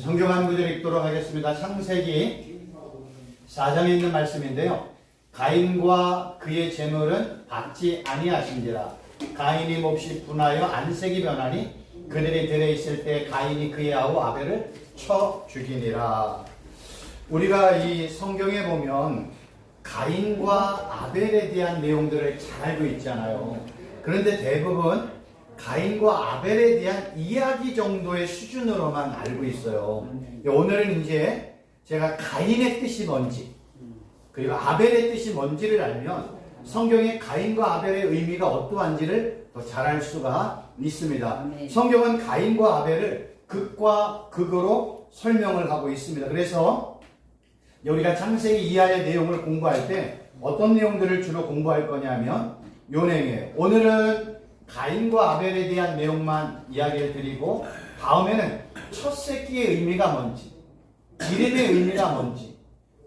성경 한 구절 읽도록 하겠습니다. 창세기 4장에 있는 말씀인데요. 가인과 그의 재물은 받지 아니하신지라. 가인이 몹시 분하여 안색이 변하니 그들이 들에 있을 때 가인이 그의 아우 아벨을 쳐 죽이니라. 우리가 이 성경에 보면 가인과 아벨에 대한 내용들을 잘 알고 있잖아요. 그런데 대부분 가인과 아벨에 대한 이야기 정도의 수준으로만 알고 있어요. 오늘은 이제 제가 가인의 뜻이 뭔지 그리고 아벨의 뜻이 뭔지를 알면 성경의 가인과 아벨의 의미가 어떠한지를 더 잘 알 수가 있습니다. 성경은 가인과 아벨을 극과 극으로 설명을 하고 있습니다. 그래서 우리가 창세기 이하의 내용을 공부할 때 어떤 내용들을 주로 공부할 거냐면 요 내용이에요. 오늘은 가인과 아벨에 대한 내용만 이야기를 드리고 다음에는 첫 새끼의 의미가 뭔지, 기름의 의미가 뭔지,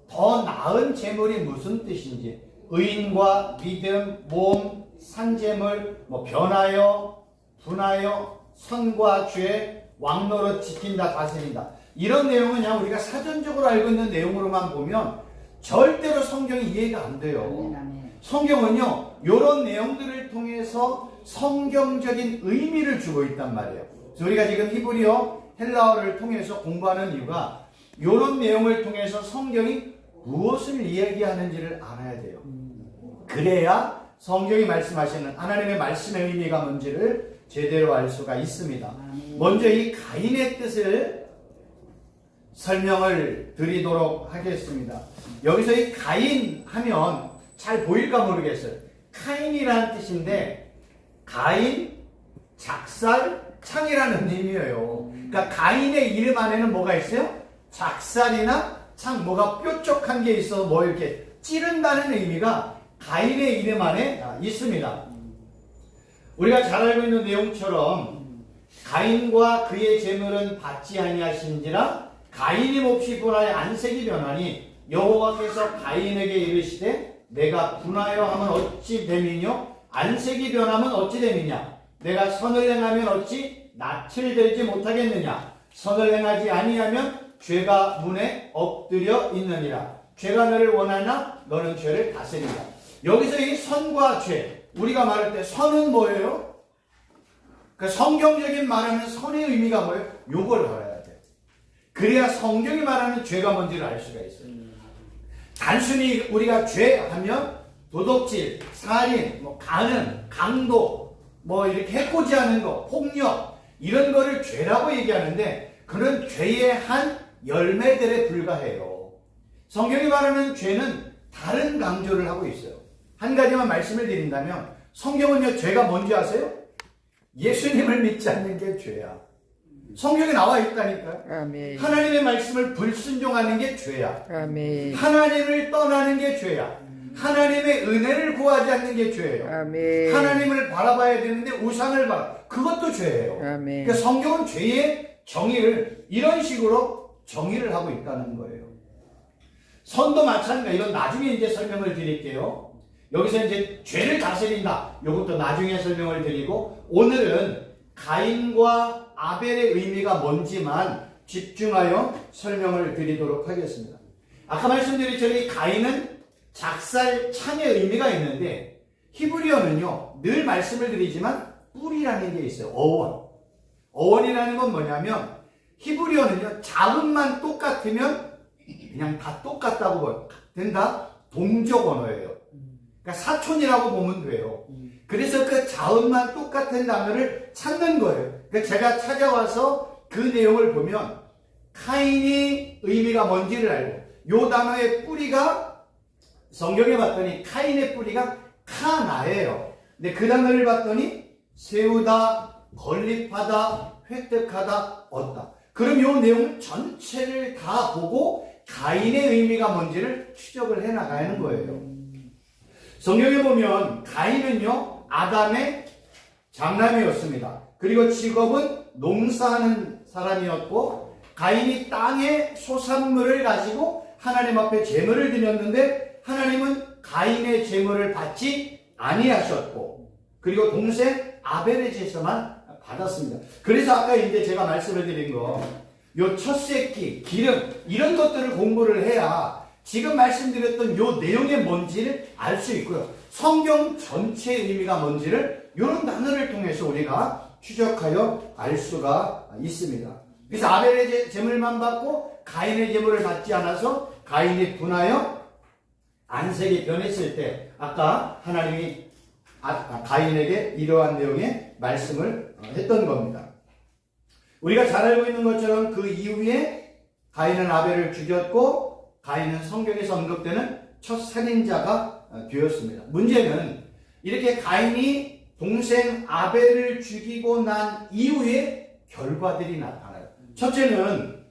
더 나은 재물이 무슨 뜻인지, 의인과 믿음, 몸, 산재물, 변하여, 분하여, 선과 죄, 왕노릇 지킨다, 다스린다. 이런 내용은 그냥 우리가 사전적으로 알고 있는 내용으로만 보면 절대로 성경이 이해가 안 돼요. 성경은요, 이런 내용들을 통해서 성경적인 의미를 주고 있단 말이에요. 그래서 우리가 지금 히브리어, 헬라어를 통해서 공부하는 이유가 이런 내용을 통해서 성경이 무엇을 이야기하는지를 알아야 돼요. 그래야 성경이 말씀하시는 하나님의 말씀의 의미가 뭔지를 제대로 알 수가 있습니다. 먼저 이 가인의 뜻을 설명을 드리도록 하겠습니다. 여기서 이 가인 하면 잘 보일까 모르겠어요. 카인이라는 뜻인데 가인, 작살, 창이라는 의미예요. 그러니까 가인의 이름 안에는 뭐가 있어요? 작살이나 창, 뭐가 뾰족한 게 있어서 뭐 이렇게 찌른다는 의미가 가인의 이름 안에 있습니다. 우리가 잘 알고 있는 내용처럼 가인과 그의 재물은 받지 아니하신지라 가인이 몹시 분하여 안색이 변하니 여호와께서 가인에게 이르시되 내가 분하여 하면 어찌 됨이뇨 안색이 변하면 어찌 됨이냐 내가 선을 행하면 어찌 낯을 들지 못하겠느냐 선을 행하지 아니하면 죄가 문에 엎드려 있느니라. 죄가 너를 원하나 너는 죄를 다스린다. 여기서 이 선과 죄, 우리가 말할 때 선은 뭐예요? 그 성경적인 말하는 선의 의미가 뭐예요? 요걸 알아야 돼요. 그래야 성경이 말하는 죄가 뭔지를 알 수가 있어요. 단순히 우리가 죄하면 도둑질, 살인, 간음, 강도, 이렇게 해코지하는 거, 폭력 이런 거를 죄라고 얘기하는데 그런 죄의 한 열매들에 불과해요. 성경이 말하는 죄는 다른 강조를 하고 있어요. 한 가지만 말씀을 드린다면 성경은요 죄가 뭔지 아세요? 예수님을 믿지 않는 게 죄야. 성경에 나와 있다니까요. 아멘. 하나님의 말씀을 불순종하는 게 죄야. 아멘. 하나님을 떠나는 게 죄야. 하나님의 은혜를 구하지 않는 게 죄예요. 아멘. 하나님을 바라봐야 되는데 우상을 바라. 그것도 죄예요. 아멘. 그러니까 성경은 죄의 정의를 이런 식으로 정의를 하고 있다는 거예요. 선도 마찬가지. 이건 나중에 이제 설명을 드릴게요. 여기서 이제 죄를 다스린다. 이것도 나중에 설명을 드리고 오늘은 가인과 아벨의 의미가 뭔지만 집중하여 설명을 드리도록 하겠습니다. 아까 말씀드린 이 가인은 작살, 창의 의미가 있는데 히브리어는요 늘 말씀을 드리지만 뿔이라는 게 있어요. 어원. 어원이라는 건 뭐냐면 히브리어는요 자음만 똑같으면 그냥 다 똑같다고 된다. 동적 언어예요. 그러니까 사촌이라고 보면 돼요. 그래서 그 자음만 똑같은 단어를 찾는 거예요. 그러니까 제가 찾아와서 그 내용을 보면 카인이 의미가 뭔지를 알고 요 단어의 뿌리가 성경에 봤더니 카인의 뿌리가 카나예요. 근데 그 단어를 봤더니 세우다, 건립하다, 획득하다, 얻다. 그럼 요 내용 전체를 다 보고 가인의 의미가 뭔지를 추적을 해나가는 거예요. 성경에 보면 가인은요 아담의 장남이었습니다. 그리고 직업은 농사하는 사람이었고 가인이 땅의 소산물을 가지고 하나님 앞에 제물을 드렸는데 하나님은 가인의 제물을 받지 아니하셨고 그리고 동생 아벨의 제사만 받았습니다. 그래서 아까 이제 제가 말씀을 드린 거 요 첫 새끼, 기름 이런 것들을 공부를 해야 지금 말씀드렸던 요 내용이 뭔지를 알 수 있고요. 성경 전체의 의미가 뭔지를 이런 단어를 통해서 우리가 추적하여 알 수가 있습니다. 그래서 아벨의 제물만 받고 가인의 제물을 받지 않아서 가인이 분하여 안색이 변했을 때 아까 하나님이 가인에게 이러한 내용의 말씀을 했던 겁니다. 우리가 잘 알고 있는 것처럼 그 이후에 가인은 아벨을 죽였고 가인은 성경에서 언급되는 첫 살인자가 되었습니다. 문제는 이렇게 가인이 동생 아벨을 죽이고 난 이후에 결과들이 나타나요. 첫째는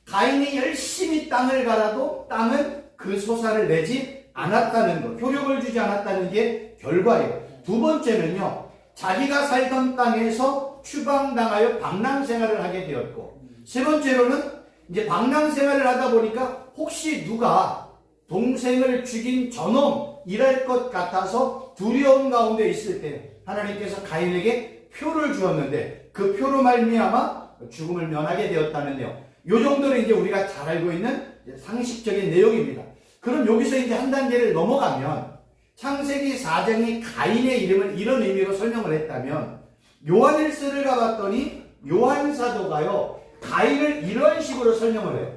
가인이 열심히 땅을 갈아도 땅은 그 소사를 내지 않았다는 것, 효력을 주지 않았다는 게 결과예요. 두 번째는요, 자기가 살던 땅에서 추방당하여 방랑생활을 하게 되었고, 세 번째로는 이제 방랑생활을 하다 보니까 혹시 누가 동생을 죽인 저놈이랄 것 같아서 두려움 가운데 있을 때 하나님께서 가인에게 표를 주었는데 그 표로 말미암아 죽음을 면하게 되었다는데요. 요 정도는 이제 우리가 잘 알고 있는 상식적인 내용입니다. 그럼 여기서 이제 한 단계를 넘어가면 창세기 4장이 가인의 이름을 이런 의미로 설명을 했다면 요한일서를 가봤더니 요한 사도가요 가인을 이런 식으로 설명을 해요.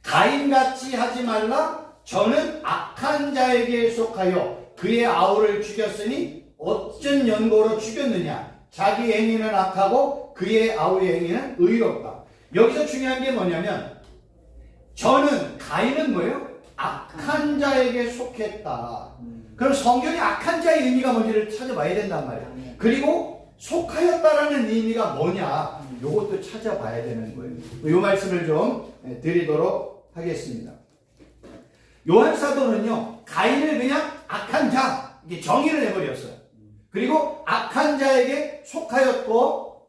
가인같이 하지 말라. 저는 악한 자에게 속하여 그의 아우를 죽였으니 어쩐 연고로 죽였느냐. 자기 행위는 악하고 그의 아우의 행위는 의롭다. 여기서 중요한 게 뭐냐면 저는 가인은 뭐예요? 악한 자에게 속했다. 그럼 성경이 악한 자의 의미가 뭔지를 찾아봐야 된단 말이에요. 그리고 속하였다라는 의미가 뭐냐 요것도 찾아봐야 되는 거예요. 이 말씀을 좀 드리도록 하겠습니다. 요한 사도는요 가인을 그냥 악한 자 이게 정의를 내버렸어요. 그리고 악한 자에게 속하였고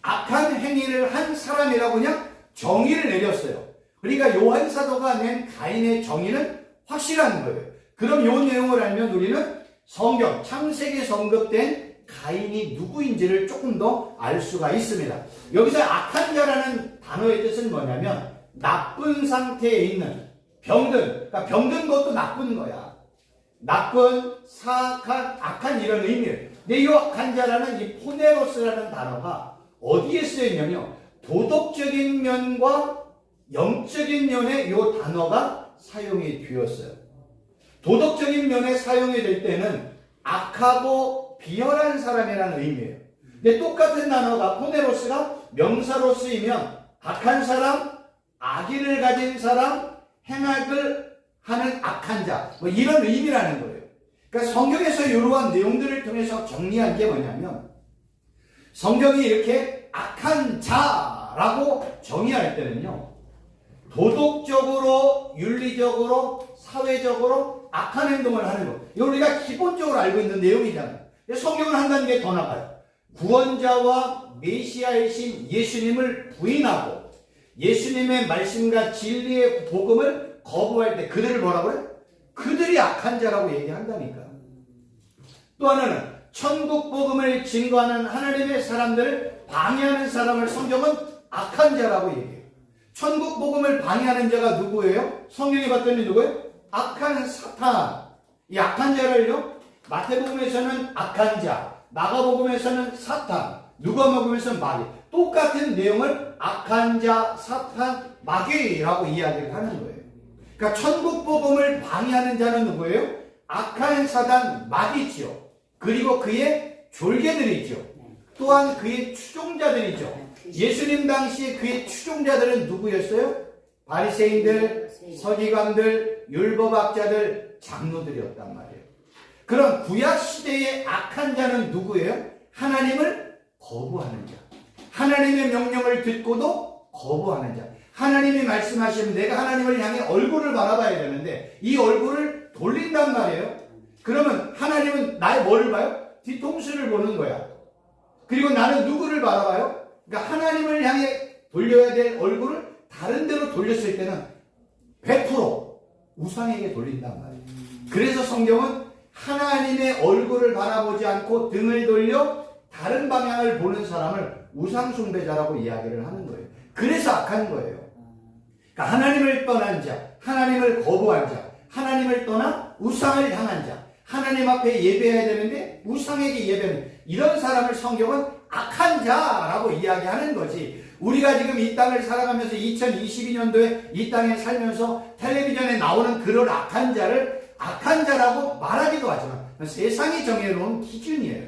악한 행위를 한 사람이라고 그냥 정의를 내렸어요. 그러니까 요한 사도가 낸 가인의 정의는 확실한 거예요. 그럼 요 내용을 알면 우리는 성경 창세기에 언급된 가인이 누구인지를 조금 더 알 수가 있습니다. 여기서 악한 자라는 단어의 뜻은 뭐냐면 나쁜 상태에 있는 병든, 그러니까 병든 것도 나쁜 거야. 나쁜, 사악한, 악한 이런 의미예요. 근데 이 악한 자라는 이 포네로스라는 단어가 어디에 쓰여있냐면요. 도덕적인 면과 영적인 면에 이 단어가 사용이 되었어요. 도덕적인 면에 사용이 될 때는 악하고 비열한 사람이라는 의미예요. 근데 똑같은 단어가 포네로스가 명사로 쓰이면 악한 사람, 악의를 가진 사람, 행악을 하는 악한 자, 뭐 이런 의미라는 거예요. 그러니까 성경에서 이러한 내용들을 통해서 정리한 게 뭐냐면 성경이 이렇게 악한 자라고 정의할 때는요. 도덕적으로, 윤리적으로, 사회적으로 악한 행동을 하는 것. 이거 우리가 기본적으로 알고 있는 내용이잖아요. 성경은 한 단계 더 나가요. 구원자와 메시아이신 예수님을 부인하고 예수님의 말씀과 진리의 복음을 거부할 때 그들을 뭐라고 해요? 그들이 악한 자라고 얘기한다니까. 또 하나는 천국 복음을 증거하는 하나님의 사람들을 방해하는 사람을 성경은 악한 자라고 얘기해요. 천국 복음을 방해하는 자가 누구예요? 성경에 봤더니 누구예요? 악한 사탄. 이 악한 자를요 마태복음에서는 악한 자, 마가복음에서는 사탄, 누가복음에서는 마귀. 똑같은 내용을 악한 자, 사탄, 마귀라고 이야기를 하는 거예요. 그러니까 천국 복음을 방해하는 자는 누구예요? 악한 사단, 마귀지요. 그리고 그의 졸개들이죠. 또한 그의 추종자들이죠. 예수님 당시에 그의 추종자들은 누구였어요? 바리새인들, 서기관들, 율법학자들, 장로들이었단 말이에요. 그럼 구약시대의 악한 자는 누구예요? 하나님을 거부하는 자. 하나님의 명령을 듣고도 거부하는 자. 하나님이 말씀하시면 내가 하나님을 향해 얼굴을 바라봐야 되는데 이 얼굴을 돌린단 말이에요. 그러면 하나님은 나의 뭐를 봐요? 뒤통수를 보는 거야. 그리고 나는 누구를 바라봐요? 그러니까 하나님을 향해 돌려야 될 얼굴을 다른 데로 돌렸을 때는 100% 우상에게 돌린단 말이에요. 그래서 성경은 하나님의 얼굴을 바라보지 않고 등을 돌려 다른 방향을 보는 사람을 우상숭배자라고 이야기를 하는 거예요. 그래서 악한 거예요. 그러니까 하나님을 떠난 자, 하나님을 거부한 자, 하나님을 떠나 우상을 향한 자, 하나님 앞에 예배해야 되는데 우상에게 예배하는 이런 사람을 성경은 악한 자라고 이야기하는 거지. 우리가 지금 이 땅을 살아가면서 2022년도에 이 땅에 살면서 텔레비전에 나오는 그런 악한 자를 악한 자라고 말하기도 하지만 세상이 정해놓은 기준이에요.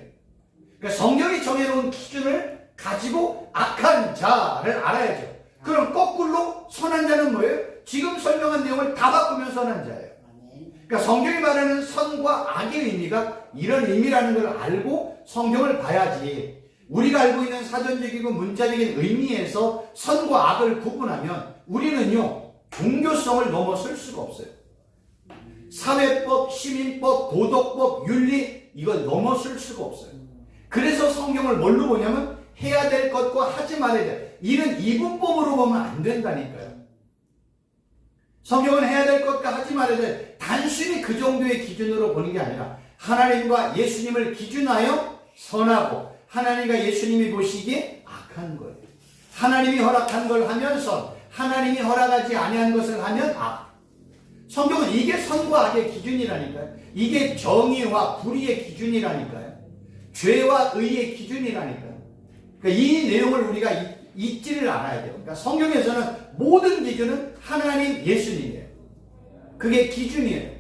그러니까 성경이 정해놓은 기준을 가지고 악한 자를 알아야죠. 그럼 거꾸로 선한 자는 뭐예요? 지금 설명한 내용을 다 바꾸면 선한 자예요. 그러니까 성경이 말하는 선과 악의 의미가 이런 의미라는 걸 알고 성경을 봐야지. 우리가 알고 있는 사전적이고 문자적인 의미에서 선과 악을 구분하면 우리는요 종교성을 넘어설 수가 없어요. 사회법, 시민법, 도덕법, 윤리 이걸 넘어설 수가 없어요. 그래서 성경을 뭘로 보냐면 해야 될 것과 하지 말아야 될 이런 이분법으로 보면 안 된다니까요. 성경은 해야 될 것과 하지 말아야 될 단순히 그 정도의 기준으로 보는 게 아니라 하나님과 예수님을 기준하여 선하고 하나님과 예수님이 보시기에 악한 거예요. 하나님이 허락한 걸 하면 선, 하나님이 허락하지 아니한 것을 하면 악. 성경은 이게 선과 악의 기준이라니까요. 이게 정의와 불의의 기준이라니까요. 죄와 의의 기준이라니까요. 그러니까 이 내용을 우리가 잊지를 않아야 돼요. 그러니까 성경에서는 모든 기준은 하나님, 예수님이에요. 그게 기준이에요.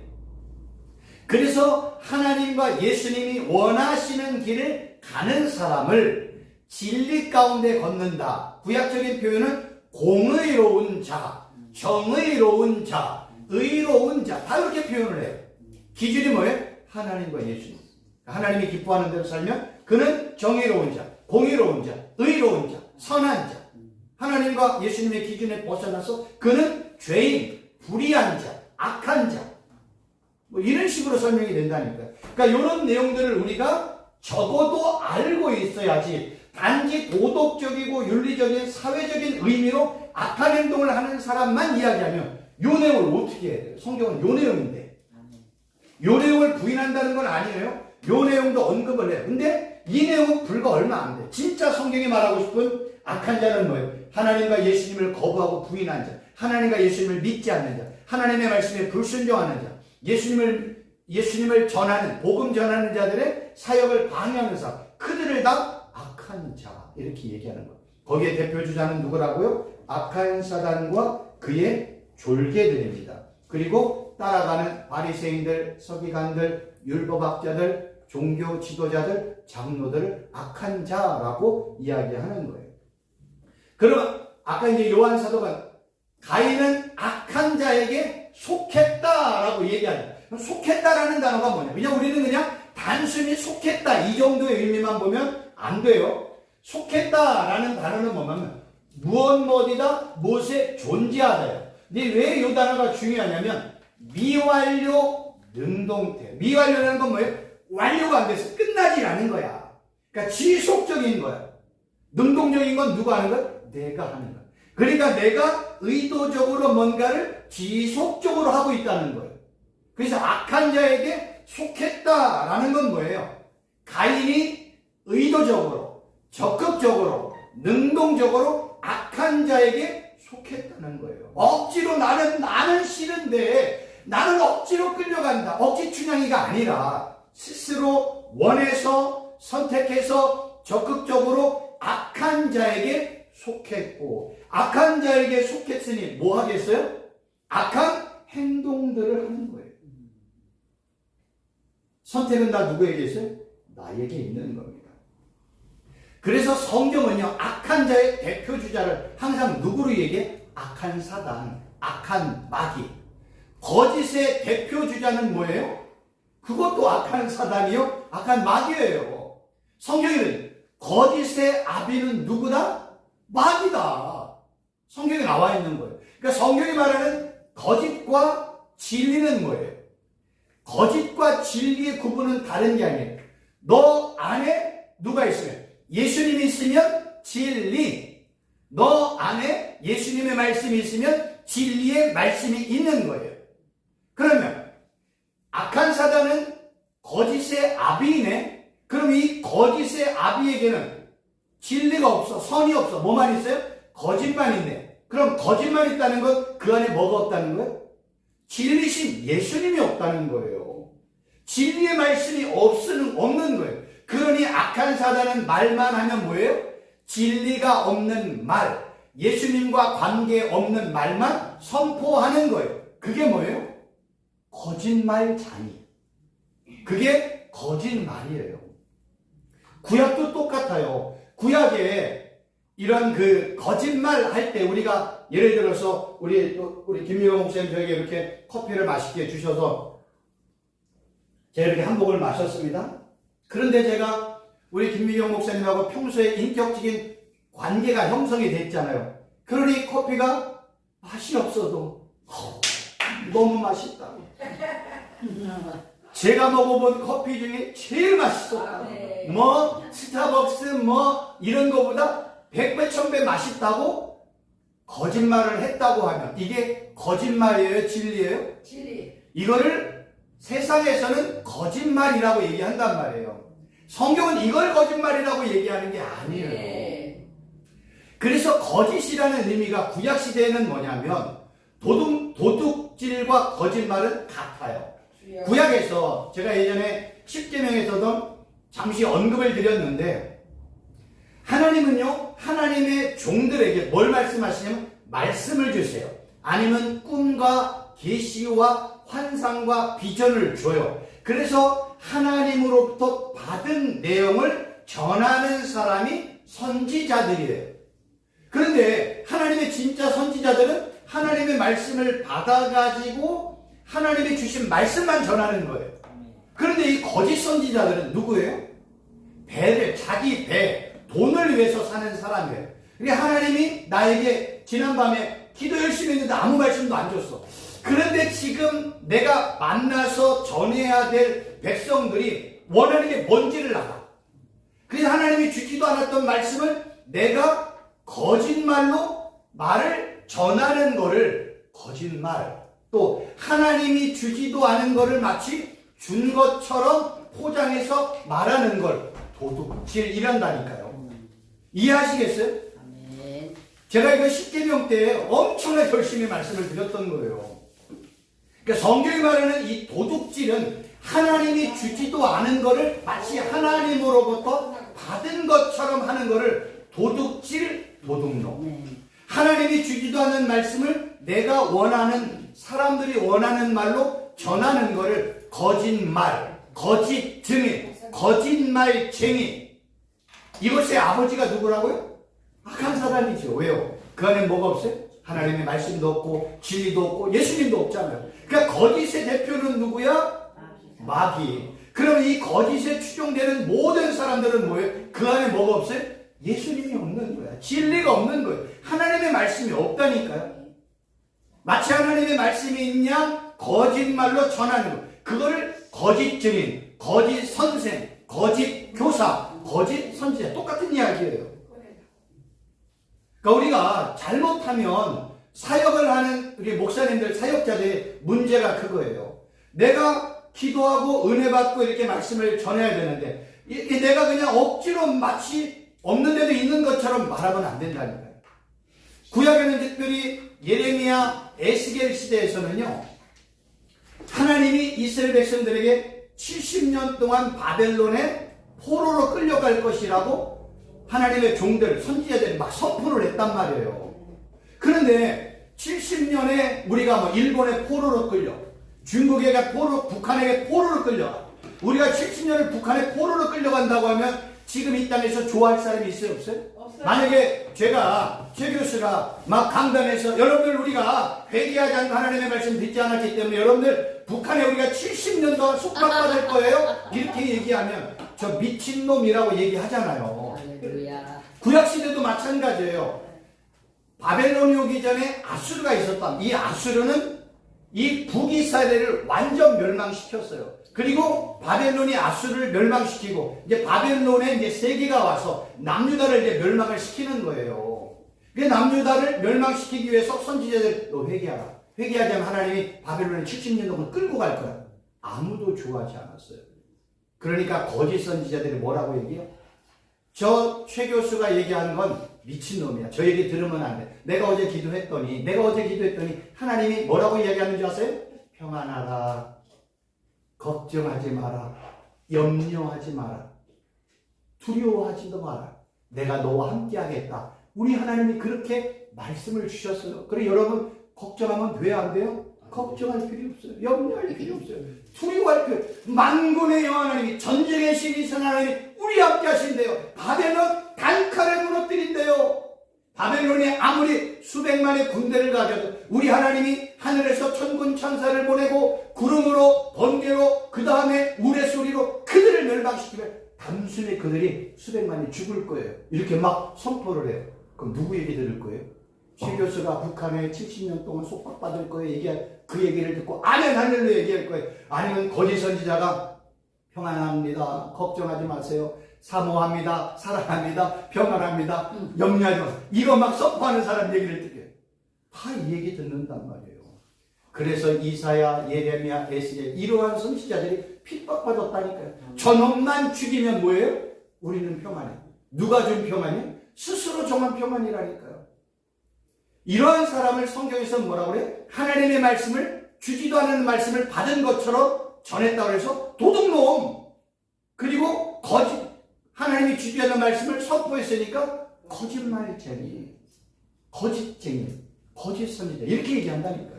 그래서 하나님과 예수님이 원하시는 길을 가는 사람을 진리 가운데 걷는다. 구약적인 표현은 공의로운 자, 정의로운 자, 의로운 자, 다 이렇게 표현을 해요. 기준이 뭐예요? 하나님과 예수님. 하나님이 기뻐하는 대로 살면 그는 정의로운 자, 공의로운 자, 의로운 자, 선한 자. 하나님과 예수님의 기준에 벗어나서 그는 죄인, 불의한 자, 악한 자. 뭐 이런 식으로 설명이 된다니까요. 그러니까 이런 내용들을 우리가 적어도 알고 있어야지 단지 도덕적이고 윤리적인 사회적인 의미로 악한 행동을 하는 사람만 이야기하면 요 내용을 어떻게 해야 돼요? 성경은 요 내용인데 요 내용을 부인한다는 건 아니에요. 요 내용도 언급을 해요. 근데 이 내용은 불과 얼마 안 돼. 진짜 성경이 말하고 싶은 악한 자는 뭐예요? 하나님과 예수님을 거부하고 부인한 자, 하나님과 예수님을 믿지 않는 자, 하나님의 말씀에 불순종하는 자, 예수님을 전하는, 복음 전하는 자들의 사역을 방해하는 사람, 그들을 다 악한 자, 이렇게 얘기하는 거예요. 거기에 대표주자는 누구라고요? 악한 사단과 그의 졸개들입니다. 그리고 따라가는 바리새인들, 서기관들, 율법학자들, 종교 지도자들, 장로들을 악한 자라고 이야기하는 거예요. 그러면 아까 이제 요한 사도가 가인은 악한 자에게 속했다라고 얘기하죠. 속했다라는 단어가 뭐냐? 그냥 우리는 그냥 단순히 속했다 이 정도의 의미만 보면 안 돼요. 속했다라는 단어는 뭐냐면 무엇 무엇에 존재하다요. 근데 왜 이 단어가 중요하냐면 미완료 능동태. 미완료라는 건 뭐예요? 완료가 안 돼서 끝나지 않은 거야. 그러니까 지속적인 거야. 능동적인 건 누가 하는 거야? 내가 하는 거야. 그러니까 내가 의도적으로 뭔가를 지속적으로 하고 있다는 거예요. 그래서 악한 자에게 속했다라는 건 뭐예요? 가인이 의도적으로, 적극적으로, 능동적으로 악한 자에게 속했다는 거예요. 억지로 나는 싫은데 나는 억지로 끌려간다. 억지 춘향이가 아니라 스스로 원해서 선택해서 적극적으로 악한 자에게 속했고 악한 자에게 속했으니 뭐 하겠어요? 악한 행동들을 하는 거예요. 선택은 다 누구에게 있어요? 나에게 있는 겁니다. 그래서 성경은요 악한 자의 대표주자를 항상 누구로 얘기해? 악한 사단, 악한 마귀. 거짓의 대표주자는 뭐예요? 그것도 악한 사단이요? 악한 마귀예요. 성경에는 거짓의 아비는 누구다? 마귀다. 성경에 나와 있는 거예요. 그러니까 성경이 말하는 거짓과 진리는 뭐예요? 거짓과 진리의 구분은 다른 게 아니에요. 너 안에 누가 있으면 예수님이 있으면 진리. 너 안에 예수님의 말씀이 있으면 진리의 말씀이 있는 거예요. 그러면 악한 사단은 거짓의 아비이네. 그럼 이 거짓의 아비에게는 진리가 없어. 선이 없어. 뭐만 있어요? 거짓말 있네. 그럼 거짓말 있다는 건 그 안에 뭐가 없다는 거예요? 진리신 예수님이 없다는 거예요. 진리의 말씀이 없는 거예요. 그러니 악한 사단은 말만 하면 뭐예요? 진리가 없는 말, 예수님과 관계없는 말만 선포하는 거예요. 그게 뭐예요? 거짓말쟁이. 그게 거짓말이에요. 구약도 똑같아요. 구약에 이런 그 거짓말 할 때 우리가 예를 들어서 우리 김미경 목사님 저에게 이렇게 커피를 맛있게 주셔서 제가 이렇게 한 모금을 마셨습니다. 그런데 제가 우리 김미경 목사님하고 평소에 인격적인 관계가 형성이 됐잖아요. 그러니 커피가 맛이 없어도 너무 맛있다. 제가 먹어본 커피 중에 제일 맛있었다. 뭐 스타벅스 뭐 이런 거보다 100배 1000배 맛있다고 거짓말을 했다고 하면 이게 거짓말이에요? 진리예요? 진리. 이거를 세상에서는 거짓말이라고 얘기한단 말이에요. 성경은 이걸 거짓말이라고 얘기하는 게 아니에요. 네. 그래서 거짓이라는 의미가 구약시대에는 뭐냐면 도둑질과 거짓말은 같아요. 구약에서 제가 예전에 10계명에서도 잠시 언급을 드렸는데 하나님은요, 하나님의 종들에게 뭘 말씀하시냐면 말씀을 주세요. 아니면 꿈과 계시와 환상과 비전을 줘요. 그래서 하나님으로부터 받은 내용을 전하는 사람이 선지자들이에요. 그런데 하나님의 진짜 선지자들은 하나님의 말씀을 받아가지고 하나님이 주신 말씀만 전하는 거예요. 그런데 이 거짓 선지자들은 누구예요? 자기 돈을 위해서 사는 사람이에요. 그러니까 하나님이 나에게 지난밤에 기도 열심히 했는데 아무 말씀도 안 줬어. 그런데 지금 내가 만나서 전해야 될 백성들이 원하는 게 뭔지를 알아. 그래서 하나님이 주지도 않았던 말씀을 내가 거짓말로 말을 전하는 거를 거짓말, 또 하나님이 주지도 않은 거를 마치 준 것처럼 포장해서 말하는 걸 도둑질 이란다니까요. 이해하시겠어요? 아멘. 제가 이거 10계명 때 엄청나게 열심히 말씀을 드렸던 거예요. 그러니까 성경이 말하는 이 도둑질은 하나님이 주지도 않은 거를 마치 하나님으로부터 받은 것처럼 하는 거를 도둑질, 도둑놈. 네. 하나님이 주지도 않은 말씀을 내가 원하는, 사람들이 원하는 말로 전하는 거를 거짓말, 거짓 증인, 거짓말쟁이. 이것의 아버지가 누구라고요? 악한 사단이죠. 왜요? 그 안에 뭐가 없어요? 하나님의 말씀도 없고 진리도 없고 예수님도 없잖아요. 그러니까 거짓의 대표는 누구야? 마귀. 그럼 이 거짓에 추종되는 모든 사람들은 뭐예요? 그 안에 뭐가 없어요? 예수님이 없는 거야. 진리가 없는 거예요. 하나님의 말씀이 없다니까요. 마치 하나님의 말씀이 있냐? 거짓말로 전하는 거. 그거를 거짓 증인, 거짓 선생, 거짓 교사, 거짓 선지자. 똑같은 이야기예요. 그러니까 우리가 잘못하면 사역을 하는 우리 목사님들, 사역자들의 문제가 그거예요. 내가 기도하고 은혜 받고 이렇게 말씀을 전해야 되는데 내가 그냥 억지로 마치 없는 데도 있는 것처럼 말하면 안 된다니까요. 구약에는 특별히 예레미야, 에스겔 시대에서는요, 하나님이 이스라엘 백성들에게 70년 동안 바벨론에 포로로 끌려갈 것이라고 하나님의 종들, 선지자들이 막 선포를 했단 말이에요. 그런데 70년에 우리가 뭐 일본에 포로로 끌려, 중국에게 포로, 북한에게 포로로 끌려가. 우리가 70년을 북한에 포로로 끌려간다고 하면 지금 이 땅에서 좋아할 사람이 있어요, 없어요? 없어요. 만약에 최 교수가 막 강단에서 여러분들 우리가 회개하지 않고 하나님의 말씀 듣지 않았기 때문에 여러분들 북한에 우리가 70년 동안 속박받을 거예요? 이렇게 얘기하면 저 미친놈이라고 얘기하잖아요. 할렐루야. 구약시대도 마찬가지예요. 바벨론이 오기 전에 아수르가 있었다. 이 아수르는 이 북이스라엘을 완전 멸망시켰어요. 그리고 바벨론이 아수르를 멸망시키고 이제 바벨론에 이제 세계가 와서 남유다를 이제 멸망을 시키는 거예요. 그 남유다를 멸망시키기 위해서 선지자들 너 회개하라. 회개하자면 하나님이 바벨론을 70년 동안 끌고 갈 거야. 아무도 좋아하지 않았어요. 그러니까 거짓 선지자들이 뭐라고 얘기해요? 저 최 교수가 얘기한 건 미친놈이야. 저 얘기 들으면 안 돼. 내가 어제 기도했더니 하나님이 뭐라고 이야기하는 줄 아세요? 평안하라. 걱정하지 마라. 염려하지 마라. 두려워하지도 마라. 내가 너와 함께 하겠다. 우리 하나님이 그렇게 말씀을 주셨어요. 그래 여러분 걱정하면 돼 안 돼요? 걱정할 필요 없어요. 염려할 필요 없어요. 두려워할 필요 없어요. 만군의 여호와 하나님이 전쟁의 신이신 하나님이 우리 함께 하신대요. 바벨론 단칼에 무너뜨린대요. 바벨론이 아무리 수백만의 군대를 가져도 우리 하나님이 하늘에서 천군 천사를 보내고 구름으로 번개로 그 다음에 우레소리로 그들을 멸망시키면 단순히 그들이 수백만이 죽을 거예요. 이렇게 막 선포를 해요. 그럼 누구 얘기 들을 거예요? 최 교수가 북한에 70년 동안 속박받을 거예요. 그 얘기를 듣고 아멘 할렐루야 얘기할 거예요. 아니면 거짓 선지자가 평안합니다. 걱정하지 마세요. 사모합니다. 사랑합니다. 평안합니다. 염려하지 마세요. 이거 막 선포하는 사람 얘기를 듣게 다 이 얘기 듣는단 말이에요. 그래서 이사야, 예레미야, 에스겔 이러한 선지자들이 핍박받았다니까요. 저놈만 죽이면 뭐예요? 우리는 평안해. 누가 준 평안이요? 스스로 정한 평안이라니까요. 이러한 사람을 성경에서 뭐라고 그래요? 하나님의 말씀을 주지도 않은 말씀을 받은 것처럼 전했다고 해서 도둑놈 그리고 거짓 하나님이 주지 않는 말씀을 선포했으니까 거짓말쟁이 거짓쟁이 거짓 선지자 이렇게 얘기한다니까요.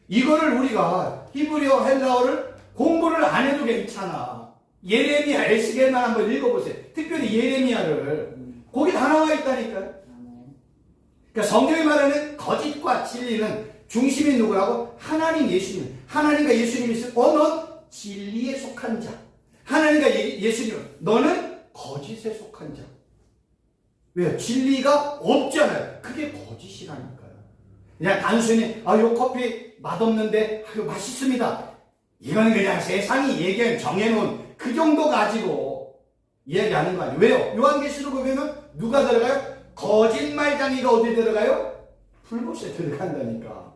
이거를 우리가 히브리어 헬라어를 공부를 안 해도 괜찮아. 예레미야 에스겔만 한번 읽어보세요. 특별히 예레미야를 거기 다 나와 있다니까요. 그러니까 성경이 말하는 거짓과 진리는 중심이 누구라고? 하나님 예수님. 하나님과 예수님이 있을 넌 진리에 속한 자. 하나님과 예수님은 너는 거짓에 속한 자. 왜요? 진리가 없잖아요. 그게 거짓이라니까요. 그냥 단순히 요 커피 맛없는데 맛있습니다. 이건 그냥 세상이 얘기한 정해놓은 그 정도 가지고 이야기하는 거 아니에요. 왜요? 요한계시록 보면은 누가 들어가요? 거짓말쟁이가 어디 들어가요? 불못에 들어간다니까.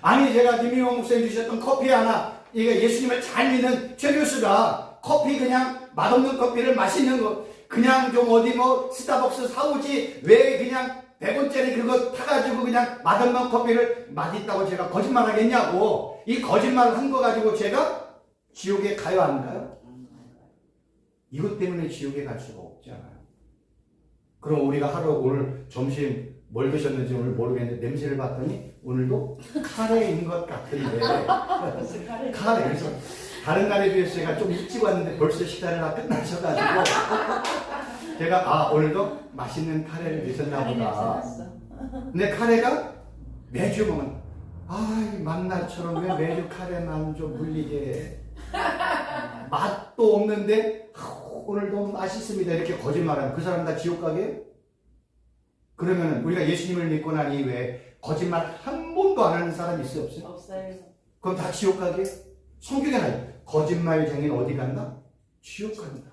아니 제가 김희용 목사님 주셨던 커피 하나 이게 예수님을 잘 믿는 최 교수가 커피 그냥 맛없는 커피를 맛있는 거 그냥 좀 어디 뭐 스타벅스 사오지 왜 그냥 100원짜리 그거 타가지고 그냥 맛없는 커피를 맛있다고 제가 거짓말 하겠냐고. 이 거짓말을 한 거 가지고 제가 지옥에 가요 안 가요? 이것 때문에 지옥에 갈 수가 없잖아요. 그럼 우리가 하루 오늘 점심 뭘 드셨는지 오늘 모르겠는데 냄새를 봤더니 오늘도 카레인 것 같은데 카레. 그래서 다른 날에 비해서 제가 좀 일찍 왔는데 벌써 식사를 다 끝나셔가지고 제가 오늘도 맛있는 카레를 드셨나 보다. 근데 카레가 매주 먹으면 만날처럼 왜 매주 카레만 좀 물리게 맛도 없는데 오늘도 맛있습니다 이렇게 거짓말하면 그 사람 다 지옥 가게? 그러면 우리가 예수님을 믿고 난 이후에 거짓말 한 번도 안 하는 사람 있어요 없어요? 없어요. 그럼 다 지옥 가게? 성경에 나와요. 거짓말쟁이는 어디 간다? 지옥 간다.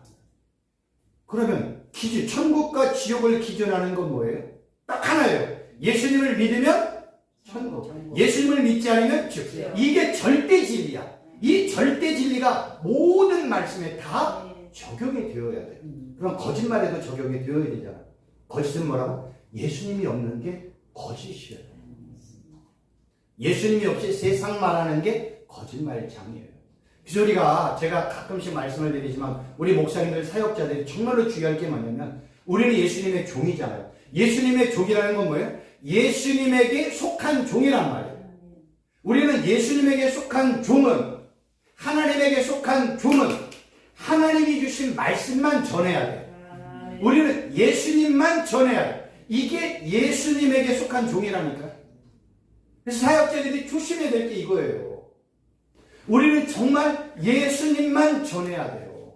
그러면 천국과 지옥을 기준하는 건 뭐예요? 딱 하나예요. 예수님을 믿으면 천국, 예수님을 믿지 않으면 지옥. 이게 절대 진리야. 이 절대 진리가 모든 말씀에 다 적용이 되어야 돼요. 그럼 거짓말에도 적용이 되어야 되잖아. 거짓은 뭐라고? 예수님이 없는 게 거짓이에요. 예수님이 없이 세상 말하는 게 거짓말장이에요. 그래서 우리가 제가 가끔씩 말씀을 드리지만 우리 목사님들 사역자들이 정말로 중요할 게 뭐냐면 우리는 예수님의 종이잖아요. 예수님의 종이라는 건 뭐예요? 예수님에게 속한 종이란 말이에요. 우리는 예수님에게 속한 종은 하나님에게 속한 종은 하나님이 주신 말씀만 전해야 돼요. 우리는 예수님만 전해야 돼요. 이게 예수님에게 속한 종이라니까. 그래서 사역자들이 조심해야 될 게 이거예요. 우리는 정말 예수님만 전해야 돼요.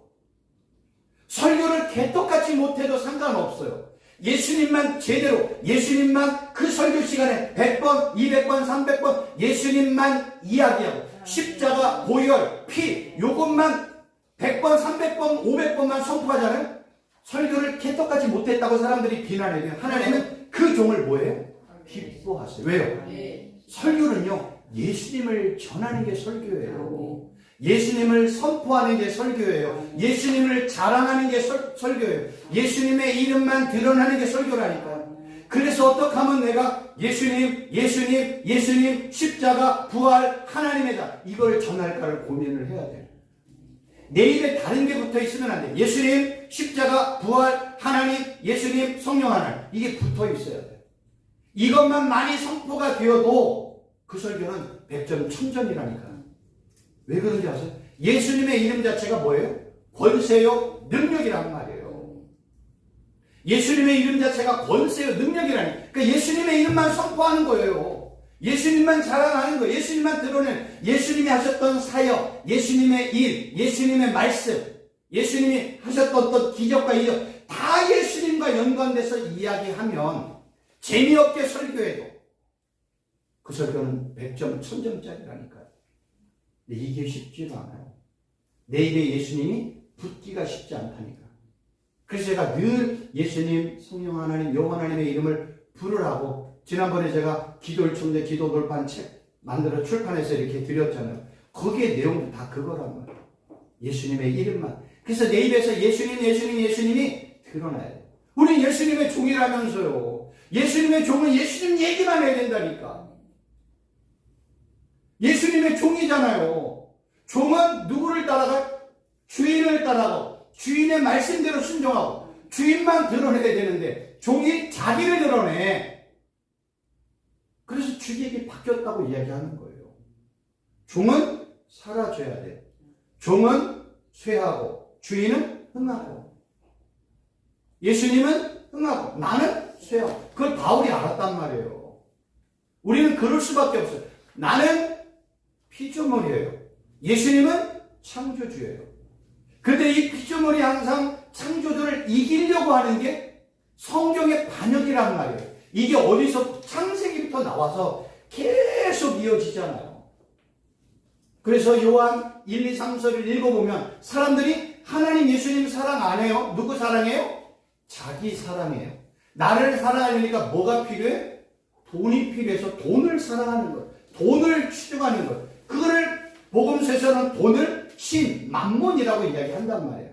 설교를 개떡같이 못해도 상관없어요. 예수님만 제대로, 예수님만 그 설교 시간에 100번, 200번, 300번 예수님만 이야기하고 십자가, 보혈, 피 요것만 100번, 300번, 500번만 선포하잖아요. 설교를 개떡같이 못했다고 사람들이 비난해요. 하나님은 그 종을 뭐예요? 기뻐하세요. 왜요? 설교는요 예수님을 전하는 게 설교예요. 예수님을 선포하는 게 설교예요. 예수님을 자랑하는 게 설교예요. 예수님의 이름만 드러나는 게 설교라니까요. 그래서 어떻게 하면 내가 예수님, 십자가, 부활, 하나님이다. 이걸 전할까를 고민을 해야 돼. 내 입에 다른 게 붙어 있으면 안 돼. 예수님, 십자가, 부활, 하나님, 예수님, 성령 하나님. 이게 붙어 있어야 돼. 이것만 많이 선포가 되어도 그 설교는 100점, 1000점이라니까. 왜 그런지 아세요? 예수님의 이름 자체가 뭐예요? 권세요, 능력이란 말이에요. 예수님의 이름 자체가 권세요, 능력이라니. 그러니까 예수님의 이름만 선포하는 거예요. 예수님만 자랑하는 거예요. 예수님만 드러내는, 예수님이 하셨던 사역, 예수님의 일, 예수님의 말씀, 예수님이 하셨던 어떤 기적과 이적, 다 예수님과 연관돼서 이야기하면 재미없게 설교해도 그 설교는 100점, 1000점짜리라니까요. 근데 이게 쉽지도 않아요. 내 입에 예수님이 붙기가 쉽지 않다니까. 그래서 제가 늘 예수님, 성령 하나님, 여호와 하나님의 이름을 부르라고, 지난번에 제가 기도를 춤대 기도 돌판 책 만들어 출판해서 이렇게 드렸잖아요. 거기에 내용도 다 그거란 말이에요. 예수님의 이름만. 그래서 내 입에서 예수님이 드러나야 돼요. 우리 예수님의 종이라면서요. 예수님의 종은 예수님 얘기만 해야 된다니까. 예수님의 종이잖아요. 종은 누구를 따라가? 주인을 따라가고 주인의 말씀대로 순종하고 주인만 드러내야 되는데 종이 자기를 드러내. 그래서 주객이 바뀌었다고 이야기하는 거예요. 종은 사라져야 돼. 종은 쇠하고 주인은 흥하고, 예수님은 흥하고 나는 쇠하고. 그걸 바울이 알았단 말이에요. 우리는 그럴 수밖에 없어요. 나는 피조물이에요. 예수님은 창조주예요. 그런데 이 피조물이 항상 창조주를 이기려고 하는 게 성경의 반역이란 말이에요. 이게 어디서 창세기부터 나와서 계속 이어지잖아요. 그래서 요한 1, 2, 3서를 읽어보면 사람들이 하나님 예수님 사랑 안 해요? 누구 사랑해요? 자기 사랑해요. 나를 사랑하려니까 뭐가 필요해? 돈이 필요해서 돈을 사랑하는 거예요. 돈을 추종하는 거예요. 그거를 복음서에서는 돈을 만몬이라고 이야기한단 말이에요.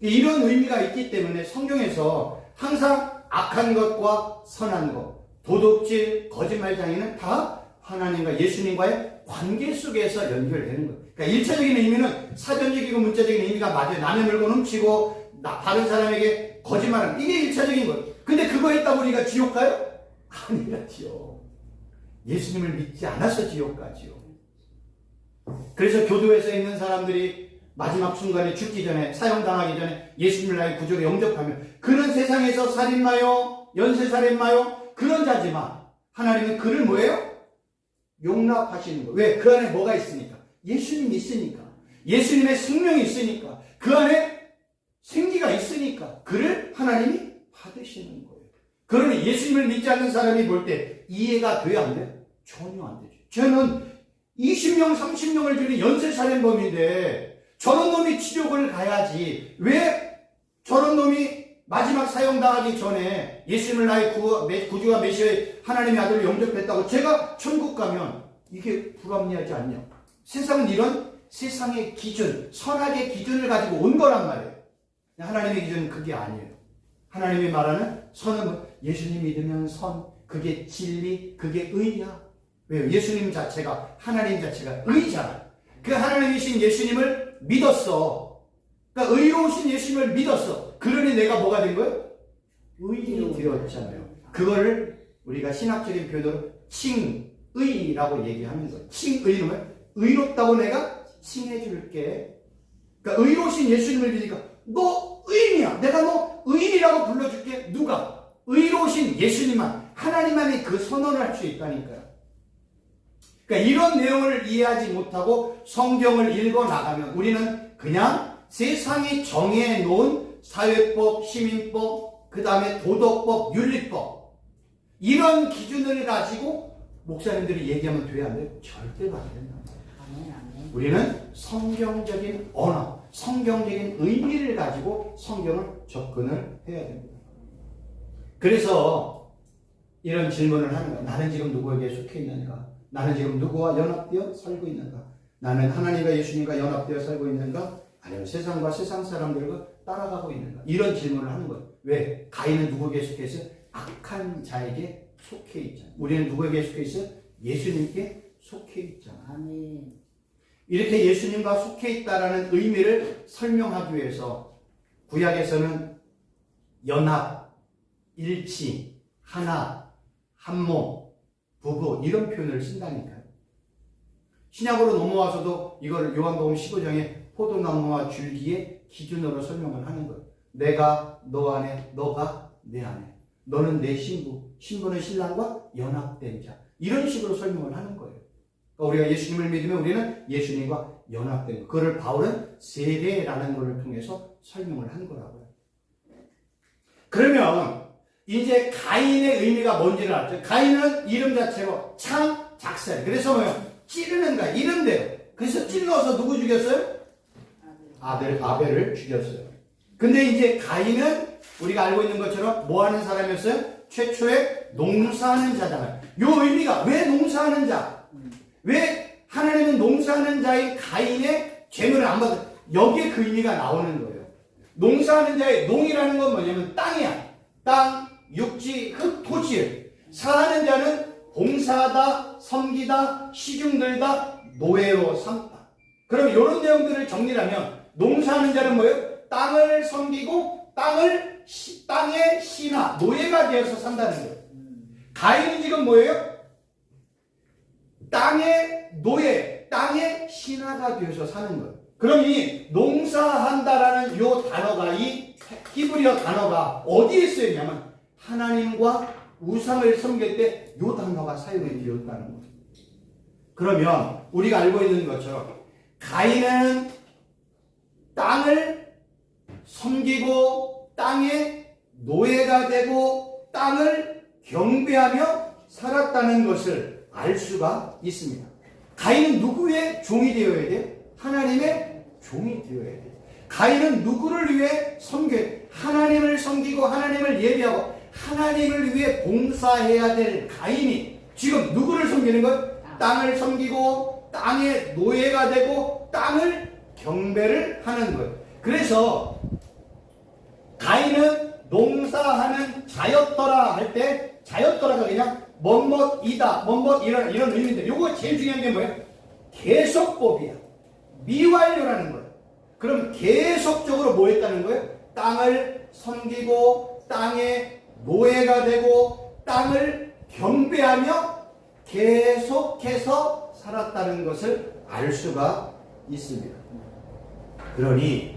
이런 의미가 있기 때문에 성경에서 항상 악한 것과 선한 것, 도둑질, 거짓말장애는 다 하나님과 예수님과의 관계 속에서 연결되는 거예요. 그러니까 1차적인 의미는 사전적이고 문자적인 의미가 맞아요. 남의 물건 훔치고 다른 사람에게 거짓말하는, 이게 1차적인 거예요. 근데 그거 했다고 우리가 지옥 가요? 아니라지요. 예수님을 믿지 않아서 지옥 가지요. 그래서 교도에서 있는 사람들이 마지막 순간에 죽기 전에, 사형당하기 전에 예수님을 나의 구주로 영접하면 그는 세상에서 살인마요, 연쇄살인마요, 그런 자지만 하나님은 그를 뭐예요? 용납하시는 거예요. 왜? 그 안에 뭐가 있으니까? 예수님이 있으니까. 예수님의 생명이 있으니까. 그 안에 생기가 있으니까 그를 하나님이 받으시는 거예요. 그러면 예수님을 믿지 않는 사람이 볼 때 이해가 돼야 안 돼요? 전혀 안 되죠. 저는 20명, 30명을 죽인 연쇄살인범인데 저런 놈이 지옥을 가야지. 왜 저런 놈이 마지막 사형당하기 전에 예수님을 나의 구주와 메시아의 하나님의 아들을 영접했다고 제가 천국 가면 이게 불합리하지 않냐? 세상은 이런 세상의 기준, 선악의 기준을 가지고 온 거란 말이에요. 하나님의 기준은 그게 아니에요. 하나님이 말하는 선은 예수님 믿으면 선, 그게 진리, 그게 의야. 왜요? 예수님 자체가, 하나님 자체가 의잖아요. 그 하나님이신 예수님을 믿었어. 그러니까 의로우신 예수님을 믿었어. 그러니 내가 뭐가 된 거예요? 의인이 되었잖아요. 그거를 우리가 신학적인 표현으로 칭의라고 얘기하는 거예요. 칭의는 뭐예요? 의롭다고 내가 칭해줄게. 그러니까 의로우신 예수님을 믿으니까 너 의인이야. 내가 너 의인이라고 불러줄게. 누가? 의로우신 예수님만, 하나님만이 그 선언을 할 수 있다니까요. 그러니까 이런 내용을 이해하지 못하고 성경을 읽어 나가면 우리는 그냥 세상이 정해 놓은 사회법, 시민법, 그 다음에 도덕법, 윤리법, 이런 기준을 가지고 목사님들이 얘기하면 돼야 안 돼요? 절대로 안 된다. 우리는 성경적인 언어, 성경적인 의미를 가지고 성경을 접근을 해야 됩니다. 그래서 이런 질문을 하는 거야. 나는 지금 누구에게 속해 있는가? 나는 지금 누구와 연합되어 살고 있는가? 나는 하나님과 예수님과 연합되어 살고 있는가? 아니면 세상과 세상 사람들과 따라가고 있는가? 이런 질문을 하는 거예요. 왜? 가인은 누구에게 속해 있어요? 악한 자에게 속해 있잖아. 우리는 누구에게 속해 있어요? 예수님께 속해 있잖아. 아멘. 이렇게 예수님과 속해 있다라는 의미를 설명하기 위해서 구약에서는 연합, 일치, 하나, 한몸, 부부 이런 표현을 쓴다니까요. 신약으로 넘어와서도 이걸 요한복음 15장에 포도나무와 줄기의 기준으로 설명을 하는 거예요. 내가 너 안에, 너가 내 안에. 너는 내 신부, 신부는 신랑과 연합된 자. 이런 식으로 설명을 하는 거예요. 그러니까 우리가 예수님을 믿으면 우리는 예수님과 연합된 거. 그거를 바울은 세례라는 것을 통해서 설명을 한 거라고요. 그러면 이제 가인의 의미가 뭔지를 알죠. 가인은 이름 자체로 창, 작살. 그래서 뭐요? 찌르는 거야. 이름대로. 그래서 찔러서 누구 죽였어요? 아들 아벨을 죽였어요. 근데 이제 가인은 우리가 알고 있는 것처럼 뭐 하는 사람이었어요? 최초의 농사하는 자잖아요. 요 의미가 왜 농사하는 자? 왜 하나님은 농사하는 자인 가인의 재물을 안 받아? 여기에 그 의미가 나오는 거예요. 농사하는 자의 농이라는 건 뭐냐면 땅이야. 땅, 육지, 흙, 토지. 사하는 자는 봉사하다, 섬기다, 시중들다, 노예로 삼다. 그럼 이런 내용들을 정리하면 농사하는 자는 뭐예요? 땅을 섬기고 땅의 신하, 노예가 되어서 산다는 거예요. 가인은 지금 뭐예요? 땅의 노예, 땅의 신하가 되어서 사는 거예요. 그럼 이 농사한다라는 요 단어가, 이 히브리어 단어가 어디에 쓰였냐면 하나님과 우상을 섬길 때 요 단어가 사용이 되었다는 거예요. 그러면 우리가 알고 있는 것처럼 가인은 땅을 섬기고 땅의 노예가 되고 땅을 경배하며 살았다는 것을 알 수가 있습니다. 가인은 누구의 종이 되어야 돼요? 하나님의 종이 되어야 돼요. 가인은 누구를 위해 하나님을 섬기고 하나님을 예배하고 하나님을 위해 봉사해야 될 가인이 지금 누구를 섬기는 거예요? 땅을 섬기고 땅의 노예가 되고 땅을 경배를 하는 거예요. 그래서 가인은 농사하는 자였더라 할 때 자였더라가 그냥 뭐뭐이다 뭐뭐 이런 의미인데 요거 제일 중요한 게 뭐예요? 계속법이야. 미완료라는 거예요. 그럼 계속적으로 뭐 했다는 거예요? 땅을 섬기고 땅의 노예가 되고 땅을 경배하며 계속해서 살았다는 것을 알 수가 있습니다. 그러니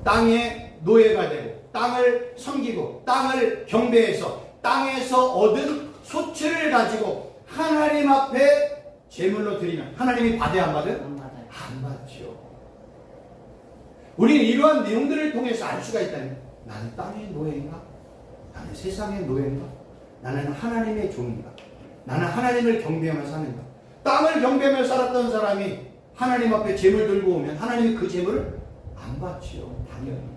땅의 노예가 되고 땅을 섬기고 땅을 경배해서 땅에서 얻은 소출을 가지고 하나님 앞에 제물로 드리면 하나님이 받아야 안 받아요? 안 받아요. 안 받죠. 우리는 이러한 내용들을 통해서 알 수가 있다는 거예요. 나는 땅의 노예인가? 나는 세상의 노예인가? 나는 하나님의 종인가? 나는 하나님을 경배하며 사는가? 땅을 경배하며 살았던 사람이 하나님 앞에 제물 들고 오면 하나님이 그 제물을 안 받지요. 당연히.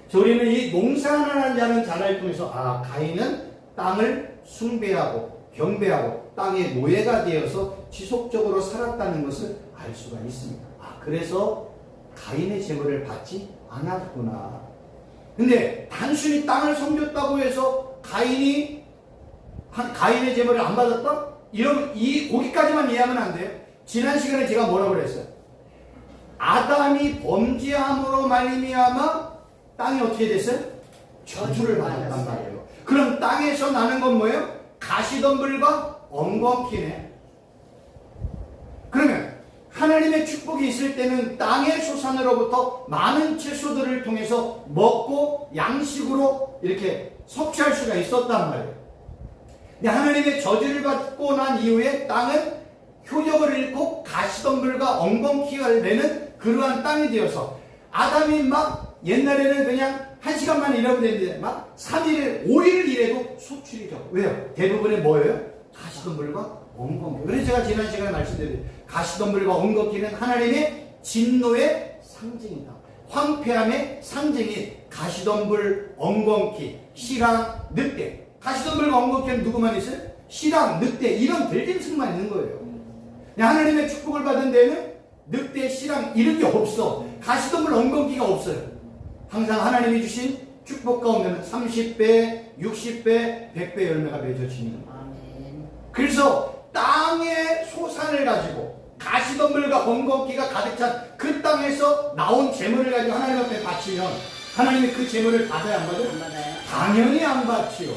그래서 우리는 이 농사하는 자는 자를 통해서 가인은 땅을 숭배하고 경배하고 땅의 노예가 되어서 지속적으로 살았다는 것을 알 수가 있습니다. 그래서 가인의 제물을 받지 않았구나. 근데 단순히 땅을 섬겼다고 해서 가인의 제물을 안 받았다? 이러면 거기까지만 이해하면 안 돼요. 지난 시간에 제가 뭐라고 그랬어요? 아담이 범죄함으로 말미암아 땅이 어떻게 됐어요? 저주를 받았단 말이에요. 그럼 땅에서 나는 건 뭐예요? 가시덤불과 엉겅퀴네. 그러면 하나님의 축복이 있을 때는 땅의 소산으로부터 많은 채소들을 통해서 먹고 양식으로 이렇게 섭취할 수가 있었단 말이에요. 근데 하나님의 저주를 받고 난 이후에 땅은 효력을 잃고 가시덤불과 엉겅퀴가 되는 그러한 땅이 되어서 아담이 막 옛날에는 그냥 1시간만 일하면 되는데 막 3일, 5일을 일해도 소출이죠. 왜요? 대부분의 뭐예요? 가시덤불과 엉겅퀴. 그래서 제가 지난 시간에 말씀드린 가시덤불과 엉겅퀴는 하나님의 진노의 상징이다. 황폐함의 상징이 가시덤불, 엉겅퀴, 시랑, 늑대. 가시덤불과 엉겅퀴는 누구만 있어요? 시랑, 늑대 이런 들짐승만 있는 거예요. 하나님의 축복을 받은 데는 늑대, 시랑 이런 게 없어. 가시덤불, 엉겅퀴가 없어요. 항상 하나님이 주신 축복 가운데는 30배, 60배, 100배 열매가 맺어지는 거예요. 아멘. 그래서 땅의 소산을 가지고 가시덤불과 번거기가 가득 찬 그 땅에서 나온 재물을 가지고 하나님 앞에 바치면 하나님이 그 재물을 받아야 안 받아요? 안 받아요? 당연히 안 받지요.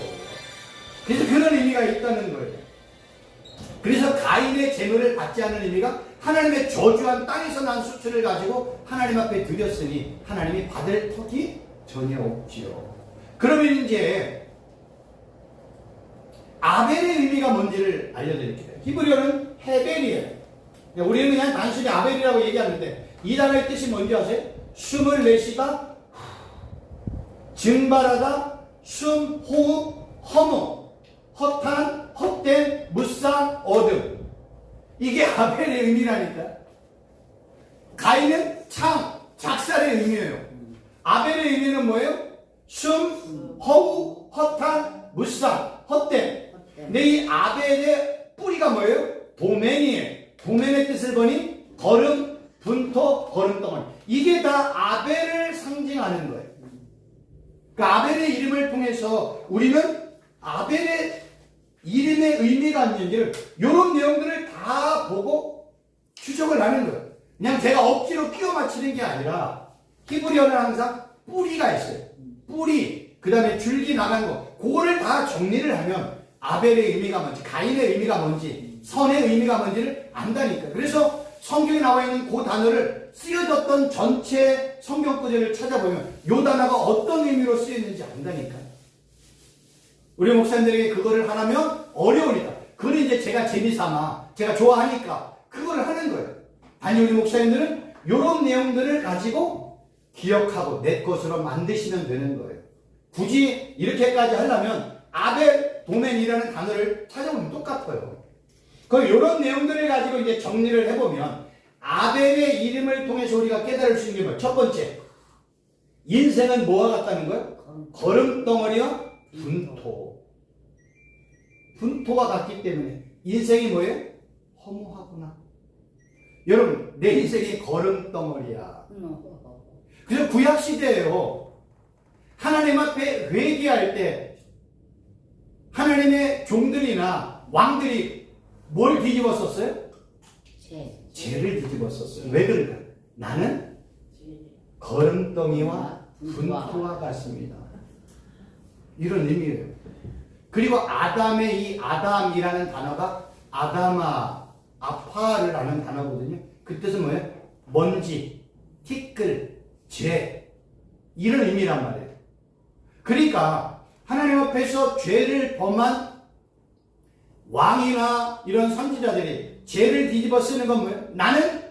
그래서 그런 의미가 있다는 거예요. 그래서 가인의 재물을 받지 않는 의미가 하나님의 저주한 땅에서 난 수출을 가지고 하나님 앞에 드렸으니 하나님이 받을 턱이 전혀 없지요. 그러면 이제 아벨의 의미가 뭔지를 알려드릴게요. 히브리어는 헤벨이에요. 우리는 그냥 단순히 아벨이라고 얘기하는데 이 단어의 뜻이 뭔지 아세요? 숨을 내쉬다, 증발하다, 숨, 호흡, 허무, 허탄, 헛된, 무쌍, 어둠. 이게 아벨의 의미라니까. 가인은 창, 작살의 의미예요. 아벨의 의미는 뭐예요? 숨, 허우, 허탄, 무쌍, 헛된. 근데 이 아벨의 뿌리가 뭐예요? 도맨이에요. 도맨의 뜻을 보니 거름, 분토, 거름덩어리. 이게 다 아벨을 상징하는 거예요. 그 아벨의 이름을 통해서 우리는 아벨의 이름의 의미가 있는지를 이런 내용들을 다 보고 추적을 하는 거예요. 그냥 제가 억지로 끼워 맞히는 게 아니라 히브리어는 항상 뿌리가 있어요. 뿌리, 그 다음에 줄기 나간 거, 그거를 다 정리를 하면 아벨의 의미가 뭔지, 가인의 의미가 뭔지, 선의 의미가 뭔지를 안다니까. 그래서 성경에 나와 있는 그 단어를 쓰여졌던 전체 성경 구절을 찾아보면 이 단어가 어떤 의미로 쓰였는지 안다니까. 우리 목사님들에게 그거를 하라면 어려우니까. 그건 이제 제가 재미삼아, 제가 좋아하니까 그거를 하는 거예요. 아니, 우리 목사님들은 이런 내용들을 가지고 기억하고 내 것으로 만드시면 되는 거예요. 굳이 이렇게까지 하려면 아벨, 도맨이라는 단어를 찾아보면 똑같아요. 그 이런 내용들을 가지고 이제 정리를 해보면 아벨의 이름을 통해서 우리가 깨달을 수 있는 게 뭐예요? 첫 번째, 인생은 뭐와 같다는 거예요? 거름덩어리와 분토. 분토와 같기 때문에 인생이 뭐예요? 허무하구나. 여러분, 내 인생이 거름덩어리야. 그래서 구약시대에요. 하나님 앞에 회개할 때 하나님의 종들이나 왕들이 뭘 뒤집었었어요? 죄를 뒤집었었어요. 왜 그럴까? 나는 거름덩이와 분토와 같습니다. 이런 의미예요. 그리고 아담의 이 아담이라는 단어가 아담아, 아파를 하는 단어거든요. 그 뜻은 뭐예요? 먼지, 티끌, 죄, 이런 의미란 말이에요. 그러니까 하나님 앞에서 죄를 범한 왕이나 이런 선지자들이 죄를 뒤집어 쓰는 건 뭐예요? 나는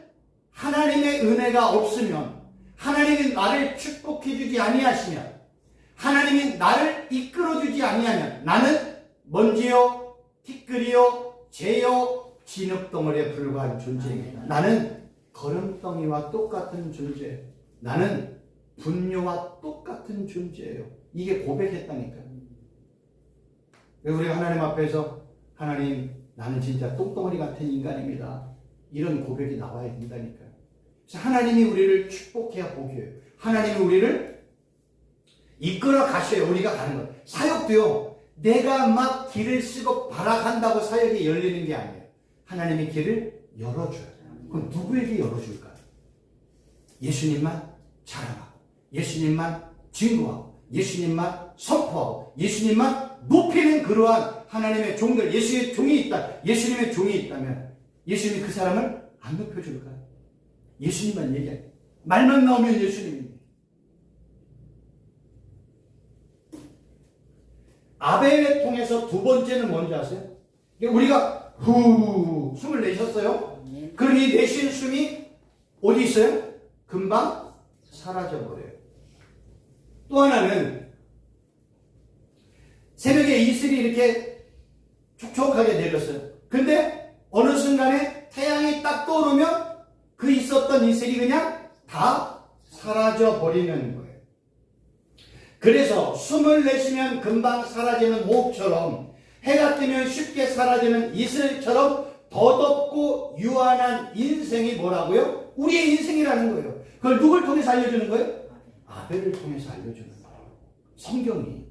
하나님의 은혜가 없으면, 하나님이 나를 축복해 주지 아니하시면, 하나님이 나를 이끌어 주지 아니하면 나는 먼지요, 티끌이요, 죄요, 진흙덩어리에 불과한 존재입니다. 나는 거름덩이와 똑같은 존재예요. 나는 분뇨와 똑같은 존재예요. 이게 고백했다니까요. 우리가 하나님 앞에서 하나님, 나는 진짜 똥덩어리 같은 인간입니다. 이런 고백이 나와야 된다니까요. 그래서 하나님이 우리를 축복해야 복이에요. 하나님이 우리를 이끌어 가셔야 우리가 가는 거예요. 사역도요, 내가 막 길을 쓰고 발악한다고 사역이 열리는 게 아니에요. 하나님이 길을 열어줘요. 그럼 누구에게 열어줄까요? 예수님만 자랑하고, 예수님만 증거하고, 예수님만 선포하고, 예수님만 높이는 그러한 하나님의 종들, 예수의 종이 있다, 예수님의 종이 있다면 예수님이 그 사람을 안 높여줄까요? 예수님만 얘기해요. 말만 나오면 예수님입니다. 아벨을 통해서 두 번째는 뭔지 아세요? 우리가 후 숨을 내셨어요. 그러니 내쉬는 숨이 어디 있어요? 금방 사라져버려요. 또 하나는 새벽에 이슬이 이렇게 촉촉하게 내렸어요. 근데 어느 순간에 태양이 딱 떠오르면 그 있었던 이슬이 그냥 다 사라져버리는 거예요. 그래서 숨을 내쉬면 금방 사라지는 호흡처럼, 해가 뜨면 쉽게 사라지는 이슬처럼 더덥고 유한한 인생이 뭐라고요? 우리의 인생이라는 거예요. 그걸 누굴 통해서 알려주는 거예요? 아벨을 통해서 알려주는 거예요. 성경이.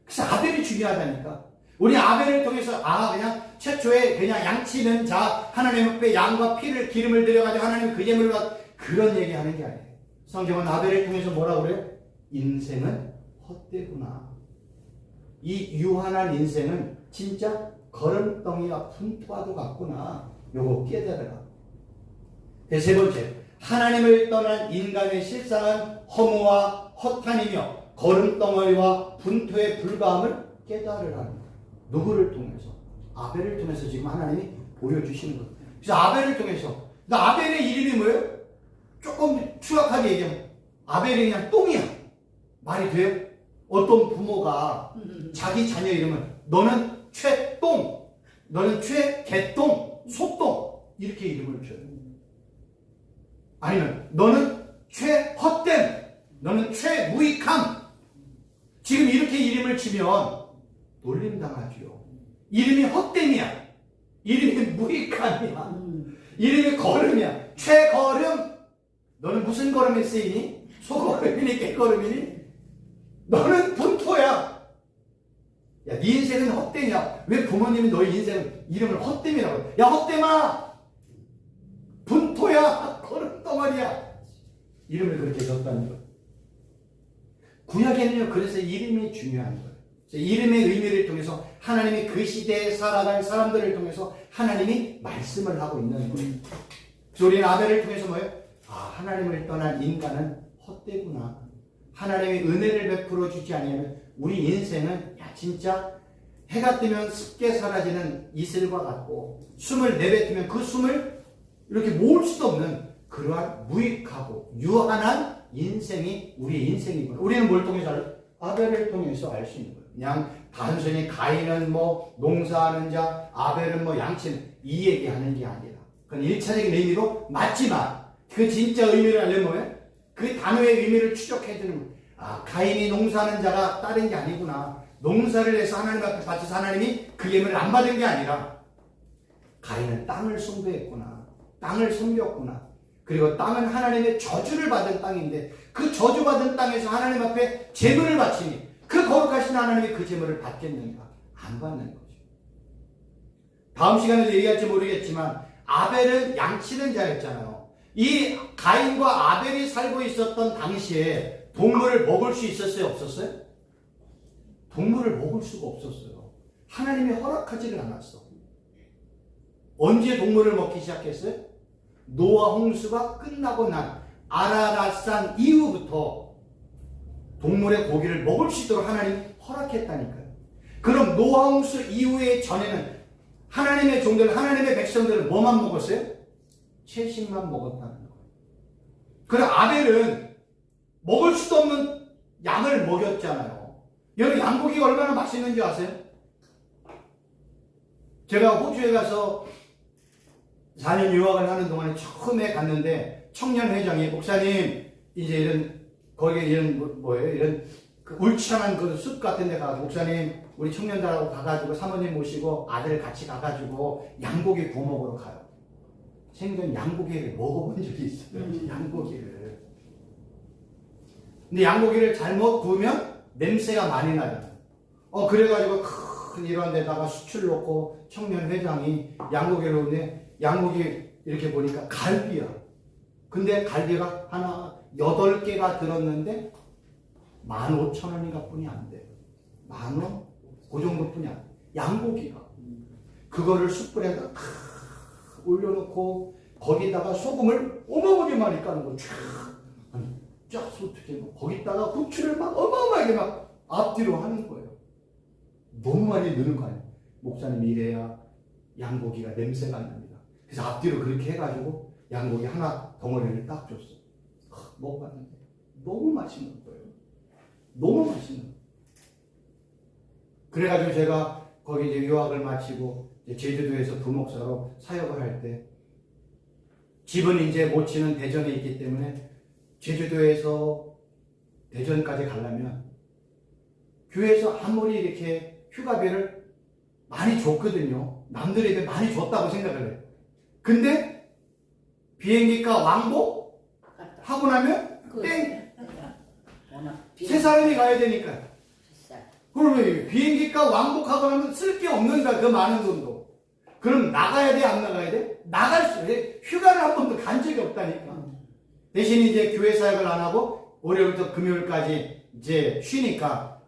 그래서 아벨이 중요하다니까. 우리 아벨을 통해서 그냥 최초에 그냥 양치는 자 하나님 앞에 양과 피를 기름을 들여가지고 하나님 그 예물을 그런 얘기하는 게 아니에요. 성경은 아벨을 통해서 뭐라고 그래요? 인생은 헛되구나. 이 유한한 인생은 진짜 거름덩이와 분투와도 같구나. 요거 깨달아라. 세 번째, 하나님을 떠난 인간의 실상은 허무와 허탄이며 거름덩어리와 분투에 불과함을 깨달으라는 거예요. 누구를 통해서? 아벨을 통해서 지금 하나님이 보여주시는 거예요. 그래서 아벨을 통해서. 아벨의 이름이 뭐예요? 조금 추악하게 얘기하면 아벨이 그냥 똥이야. 말이 돼요? 어떤 부모가 자기 자녀 이름을 너는 최똥, 너는 최개똥, 소똥 이렇게 이름을 줘요. 아니면 너는 최헛됨, 너는 최무익함. 지금 이렇게 이름을 치면 놀림당하죠. 이름이 헛됨이야. 이름이 무익함이야. 이름이 거름이야. 최거름. 너는 무슨 거름에 쓰이니? 소거름이니 깨거름이니? 너는 분토야. 야, 네 인생은 헛됨이야. 왜 부모님이 너의 인생은 이름을 헛됨이라고 해? 야, 헛됨아! 분토야! 거름덩어리야! 이름을 그렇게 줬다는 거예요. 구약에는요, 그래서 이름이 중요한 거예요. 이름의 의미를 통해서 하나님이 그 시대에 살아갈 사람들을 통해서 하나님이 말씀을 하고 있는 거예요. 그래서 우리는 아벨을 통해서 뭐예요? 하나님을 떠난 인간은 헛되구나. 하나님의 은혜를 베풀어 주지 않으면 우리 인생은 진짜 해가 뜨면 습게 사라지는 이슬과 같고 숨을 내뱉으면 그 숨을 이렇게 모을 수도 없는 그러한 무익하고 유한한 인생이 우리의 인생이구나. 우리는 뭘 통해서 알아요? 아벨을 통해서 알 수 있는 거예요. 그냥 단순히 가인은 뭐 농사하는 자, 아벨은 뭐 양치는 이 얘기하는 게 아니라 그건 1차적인 의미로 맞지만 그 진짜 의미를 알려면 뭐예요? 그 단어의 의미를 추적해주는 거예요. 가인이 농사하는 자가 다른 게 아니구나. 농사를 해서 하나님 앞에 바쳐서 하나님이 그 예물을 안 받은 게 아니라 가인은 땅을 숭배했구나. 땅을 섬겼구나. 그리고 땅은 하나님의 저주를 받은 땅인데 그 저주받은 땅에서 하나님 앞에 제물을 바치니 그 거룩하신 하나님이 그 제물을 받겠는가? 안 받는 거죠. 다음 시간에도 얘기할지 모르겠지만 아벨은 양치는 자였잖아요. 이 가인과 아벨이 살고 있었던 당시에 동물을 먹을 수 있었어요? 없었어요? 동물을 먹을 수가 없었어요. 하나님이 허락하지를 않았어. 언제 동물을 먹기 시작했어요? 노아 홍수가 끝나고 난 아라랏산 이후부터 동물의 고기를 먹을 수 있도록 하나님이 허락했다니까요. 그럼 노아 홍수 이후에 전에는 하나님의 종들, 하나님의 백성들은 뭐만 먹었어요? 채식만 먹었다는 거예요. 그럼 아벨은 먹을 수도 없는 양을 먹였잖아요. 여러분 양고기가 얼마나 맛있는지 아세요? 제가 호주에 가서 4년 유학을 하는 동안에 처음에 갔는데 청년회장이 목사님 이제 이런 거기에 이런 뭐예요? 이런 그 울창한 그 숲 같은 데 가서 목사님 우리 청년들하고 가가지고 사모님 모시고 아들 같이 가가지고 양고기 구워 먹으러 가요. 생전 양고기를 먹어본 적이 있어요. 양고기를. 근데 양고기를 잘못 구우면 냄새가 많이 나잖아요. 그래가지고 큰 이런 데다가 수출 놓고 청년회장이 양고기를 오는데 양고기 이렇게 보니까 갈비야. 근데 갈비가 하나 8개가 들었는데 15,000원인가 뿐이 안 돼요. 10,000원? 그 정도 뿐이 안 돼요. 양고기가. 그거를 숯불에다 올려놓고 거기다가 소금을 어마어마하게 많이 까는 거 쫙 소투게 거기다가 후추를 막 어마어마하게 막 앞뒤로 하는 거예요. 너무 많이 넣는 거 아니에요. 목사님 이래야 양고기가 냄새가 안 납니다. 그래서 앞뒤로 그렇게 해가지고 양고기 하나 덩어리를 딱 줬어. 먹어봤는데 너무 맛있는 거예요. 너무 맛있는 거예요. 그래가지고 제가 거기 이제 유학을 마치고 이제 제주도에서 부목사로 사역을 할 때 집은 이제 모치는 대전에 있기 때문에 제주도에서 대전까지 가려면 교회에서 아무리 이렇게 휴가비를 많이 줬거든요. 남들에게 많이 줬다고 생각을 해요. 근데 비행기가 왕복 하고 나면 땡! 세 사람이 가야 되니까. 비싸. 그러면 비행기값 왕복하고 나면 쓸 게 없는가, 그 많은 돈도. 그럼 나가야 돼, 안 나가야 돼? 나갈 수 돼. 휴가를 한 번도 간 적이 없다니까. 대신 이제 교회 사역을 안 하고 월요일부터 금요일까지 이제 쉬니까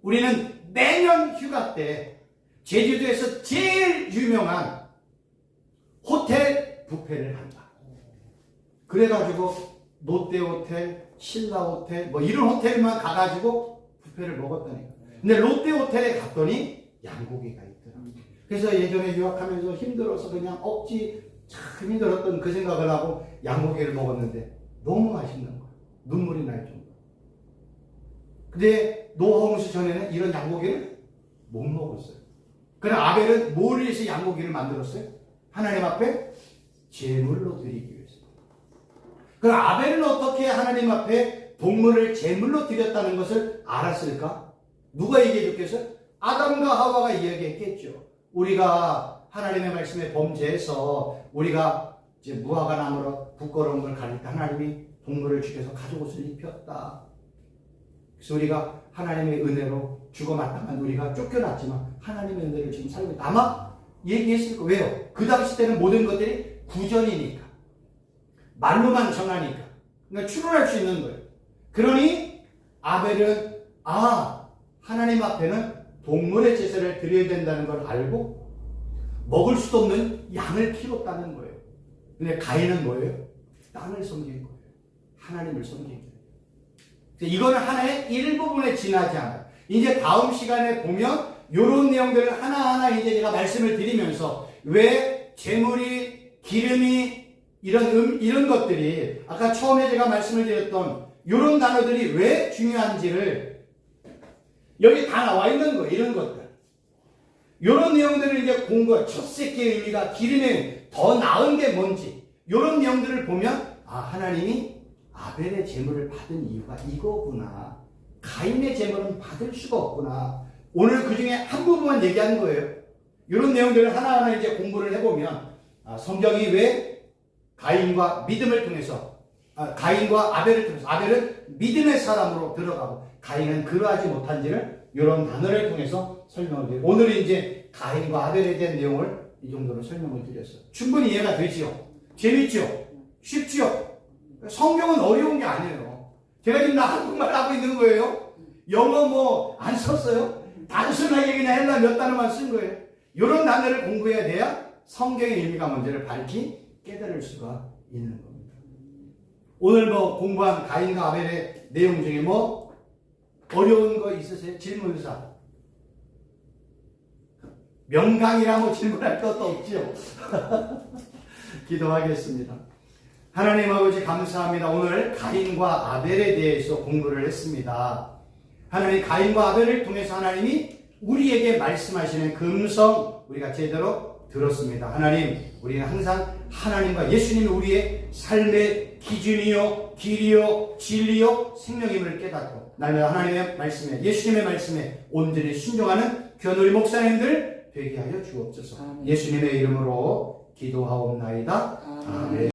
우리는 매년 휴가 때 제주도에서 제일 유명한 호텔 뷔페를 한다. 그래가지고 롯데호텔, 신라호텔 뭐 이런 호텔만 가가지고 뷔페를 먹었다니까. 근데 롯데호텔에 갔더니 양고기가 있더라. 그래서 예전에 유학하면서 힘들어서 그냥 억지 참 힘들었던 그 생각을 하고 양고기를 먹었는데 너무 맛있는 거야. 눈물이 날 정도. 근데 노홍수 전에는 이런 양고기를 못 먹었어요. 그럼 아벨은 뭘 위해서 양고기를 만들었어요? 하나님 앞에 제물로 드리기 위해서. 그럼 아벨은 어떻게 하나님 앞에 동물을 제물로 드렸다는 것을 알았을까? 누가 얘기해 줬겠어요? 아담과 하와가 이야기했겠죠. 우리가 하나님의 말씀에 범죄해서 우리가 이제 무화과 나무로 부끄러운 걸 가릴 때 하나님이 동물을 죽여서 가죽옷을 입혔다. 그래서 우리가 하나님의 은혜로 죽어 마땅한 우리가 쫓겨났지만 하나님의 은혜를 지금 살고 있다. 아마 얘기했을 거예요. 왜요? 그 당시 때는 모든 것들이 구전이니까. 말로만 전하니까. 그러니까 추론할 수 있는 거예요. 그러니 아벨은 하나님 앞에는 동물의 제사를 드려야 된다는 걸 알고 먹을 수도 없는 양을 키웠다는 거예요. 근데 가인은 뭐예요? 땅을 섬긴 거예요. 하나님을 섬긴 거예요. 이거는 하나의 일부분에 지나지 않아요. 이제 다음 시간에 보면 이런 내용들을 하나하나 이제 제가 말씀을 드리면서 왜 재물이, 기름이, 이런 것들이 아까 처음에 제가 말씀을 드렸던 이런 단어들이 왜 중요한지를 여기 다 나와 있는 거예요. 이런 것들. 이런 내용들을 이제 공부할 첫 새끼의 의미가 기름에 더 나은 게 뭔지 이런 내용들을 보면 하나님이 아벨의 제물을 받은 이유가 이거구나. 가인의 제물은 받을 수가 없구나. 오늘 그 중에 한 부분만 얘기한 거예요. 이런 내용들을 하나하나 이제 공부를 해보면 성경이 왜 가인과 믿음을 통해서 가인과 아벨을 통해서 아벨은 믿음의 사람으로 들어가고 가인은 그러하지 못한지를 이런 단어를 통해서 설명을 드려요. 오늘은 이제 가인과 아벨에 대한 내용을 이 정도로 설명을 드렸어요. 충분히 이해가 되지요? 재밌죠? 쉽지요? 성경은 어려운 게 아니에요. 제가 지금 한국말 하고 있는 거예요. 영어 뭐 안 썼어요. 단순하게 그냥 헬라 몇 단어만 쓴 거예요. 이런 단어를 공부해야 돼야 성경의 의미가 뭔지를 밝히 깨달을 수가 있는 겁니다. 오늘 뭐 공부한 가인과 아벨의 내용 중에 뭐 어려운 거 있으세요? 질문사. 명강이라 뭐 질문할 것도 없죠. 기도하겠습니다. 하나님 아버지 감사합니다. 오늘 가인과 아벨에 대해서 공부를 했습니다. 하나님 가인과 아벨을 통해서 하나님이 우리에게 말씀하시는 그 음성 우리가 제대로 들었습니다. 하나님 우리는 항상 하나님과 예수님이 우리의 삶의 기준이요 길이요 진리요 생명임을 깨닫고 날마다 하나님의 말씀에 예수님의 말씀에 온전히 순종하는 교회 목사님들 되게 하여 주옵소서. 예수님의 이름으로 기도하옵나이다. 아멘.